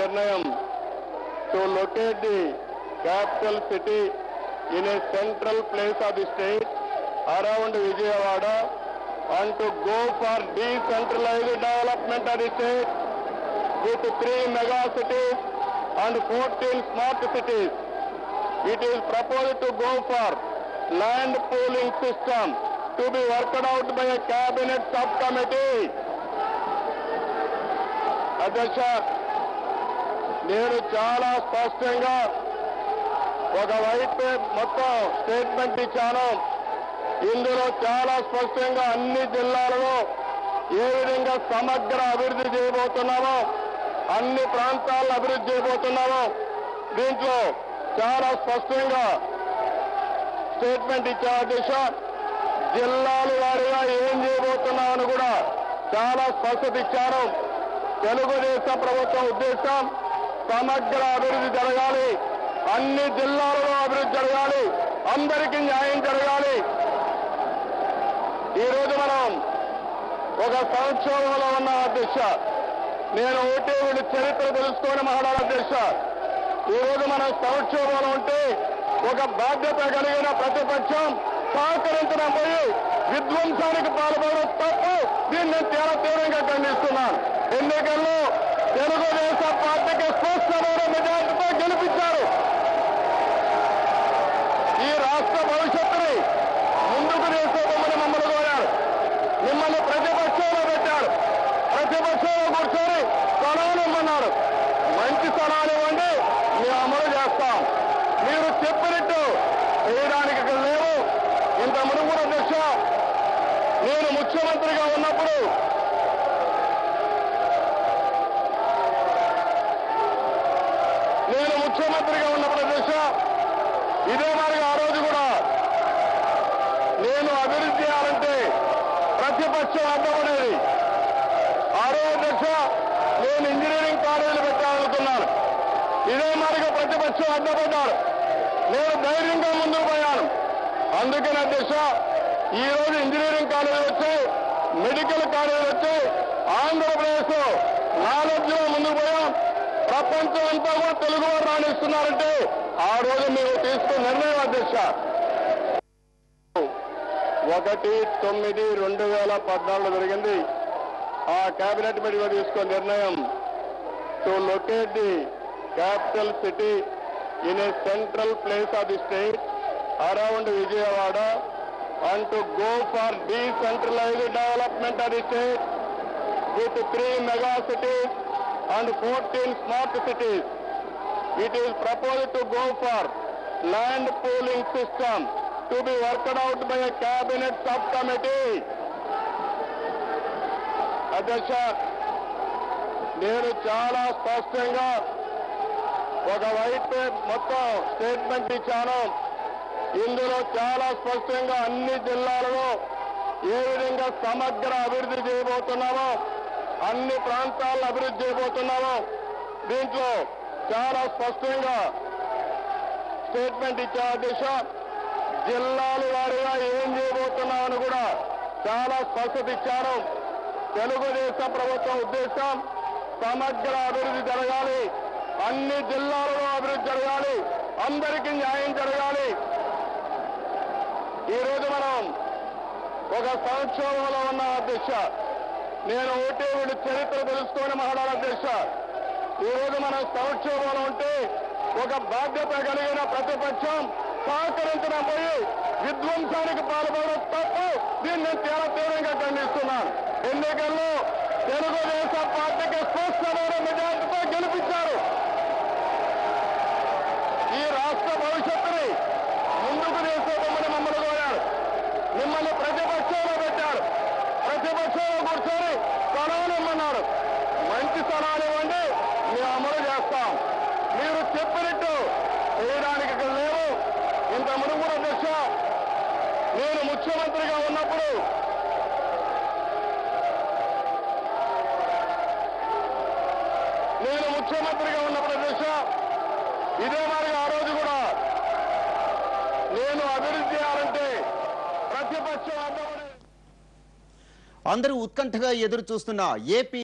నిర్ణయం to locate the capital city in a central place of the state around Vijayawada and to go for decentralized development of the state with 3 mega cities and 14 smart cities. It is proposed to go for land pooling system to be worked out by a cabinet subcommittee. అధ్యక్ష, నేను చాలా స్పష్టంగా ఒక white paper మొత్తం statement ఇచ్చాను. ఇందులో చాలా స్పష్టంగా అన్ని జిల్లాలలో ఏ విధంగా సమగ్ర అభివృద్ధి చేయబోతున్నామో, అన్ని ప్రాంతాలను అభివృద్ధి చేయబోతున్నామో దీంట్లో చాలా స్పష్టంగా స్టేట్మెంట్ ఇచ్చాను అధ్యక్ష. జిల్లాల వారీగా ఏం చేయబోతున్నామని కూడా చాలా స్పష్టత ఇచ్చాను. తెలుగుదేశం ప్రభుత్వం ఉద్దేశం సమగ్ర అభివృద్ధి జరగాలి, అన్ని జిల్లాలలో అభివృద్ధి జరగాలి, అందరికీ న్యాయం జరగాలి. ఈరోజు మనం ఒక సంక్షోభంలో ఉన్నాం అధ్యక్ష. నేను ఒకటే వీళ్ళు చరిత్ర తెలుసుకొని మాట్లాడాలి అధ్యక్ష. ఈరోజు మనం సంక్షోభంలో ఉంటే ఒక బాధ్యత కలిగిన ప్రతిపక్షం సహకరించడం పోయి విధ్వంసానికి పాల్పడడం తప్పు. దీన్ని నేను తీవ్రంగా ఖండిస్తున్నాను. ఎన్నికల్లో తెలుగుదేశం పార్టీకి స్పష్టమైన మెజార్టీతో గెలిపించారు. ఈ రాష్ట్ర భవిష్యత్తుని ముందుకు తీసుకోమని మమ్మల్ని కోరారు. మిమ్మల్ని ప్రతిపక్షంలో పెట్టారు. ప్రతిపక్షంలో కూర్చొని స్థలాలు ఇమ్మన్నారు. మంచి స్థలాలు ఇవ్వండి, మేము అమలు చేస్తాం. మీరు చెప్పినట్టు చేయడానికి ఇక్కడ లేవు. ఇంత మునుగురు అధ్యక్ష, నేను ముఖ్యమంత్రిగా ఉన్నప్పుడు అధ్యక్ష ఇదే మాదిరిగా ఆ రోజు కూడా నేను అభివృద్ధి చేయాలంటే ప్రతిపక్షం అడ్డపడేది. ఆ రోజు అధ్యక్ష నేను ఇంజనీరింగ్ కాలేజీలు పెట్టాలనుకున్నాను. ఇదే మాదిరిగా ప్రతిపక్షం అడ్డపడ్డారు. నేను ధైర్యంగా ముందుకు పోయాను. అందుకని అధ్యక్ష ఈ రోజు ఇంజనీరింగ్ కాలేజీలు వచ్చాయి, మెడికల్ కాలేజీలు వచ్చాయి. ఆంధ్రప్రదేశ్ నాలెడ్జ్ లో ముందుకు పోయాం. ప్రపంచం అంతా కూడా తెలుగు వారు రాణిస్తున్నారంటే ఆ రోజు మేము తీసుకున్న నిర్ణయం అధ్యక్ష 1/9/2014 జరిగింది. ఆ కేబినెట్ మీటింగ్ లో తీసుకున్న నిర్ణయం to locate the capital city in a central place of the state around Vijayawada and to go for decentralised development of the state with 3 mega cities and 14 smart cities. It is proposed to go for land pooling system to be worked out by a cabinet subcommittee. అధ్యక్ష, నేను చాలా స్పష్టంగా ఒక white paper మొత్తం statement ఇచ్చాను. ఇందులో చాలా స్పష్టంగా అన్ని జిల్లాలలో ఏ విధంగా సమగ్ర అభివృద్ధి చేయబోతున్నామో, అన్ని ప్రాంతాలను అభివృద్ధి చేయబోతున్నామో దీంట్లో చాలా స్పష్టంగా స్టేట్మెంట్ ఇచ్చా అధ్యక్ష. జిల్లాల వారీగా ఏం చేయబోతున్నామని కూడా చాలా స్పష్టత ఇచ్చాను. తెలుగుదేశం ప్రభుత్వం ఉద్దేశం సమగ్ర అభివృద్ధి జరగాలి, అన్ని జిల్లాలలో అభివృద్ధి జరగాలి, అందరికీ న్యాయం జరగాలి. ఈరోజు మనం ఒక సంక్షోభంలో ఉన్న అధ్యక్ష. నేను ఒకటే వీళ్ళు చరిత్ర తెలుసుకొని మాట్లాడాలి అధ్యక్ష. ఈరోజు మనం సంక్షోభంలో ఉంటే ఒక బాధ్యత కలిగిన ప్రతిపక్షం సహకరించడం పోయి విధ్వంసానికి పాల్పడడం తప్పు. దీన్ని నేను తీవ్రంగా ఖండిస్తున్నాను. ఎన్నికల్లో తెలుగుదేశం పార్టీకి స్పష్టమైన మెజార్టీతో గెలిపించారు. ఈ రాష్ట్ర భవిష్యత్తుని ముందుకు తీసుకోమని మమ్మల్ని కోరారు. మిమ్మల్ని ప్రతిపక్షంలో పెట్టారు. ప్రతిపక్షంలో కూర్చొని స్థలాలు ఇమ్మన్నారు. మంచి స్థలాలు ఇవ్వండి, మేము అమలు చేస్తాం. మీరు చెప్పినట్టు చేయడానికి ఇక్కడ లేవు. ఇంత మునుగురు అధ్యక్ష, నేను ముఖ్యమంత్రిగా ఉన్నప్పుడు అధ్యక్ష ఇదే మాదిరిగా ఆ రోజు కూడా నేను అభివృద్ధి చేయాలంటే ప్రతిపక్షం అడ్డపడేది. అందరూ ఉత్కంఠగా ఎదురు చూస్తున్న ఏపీ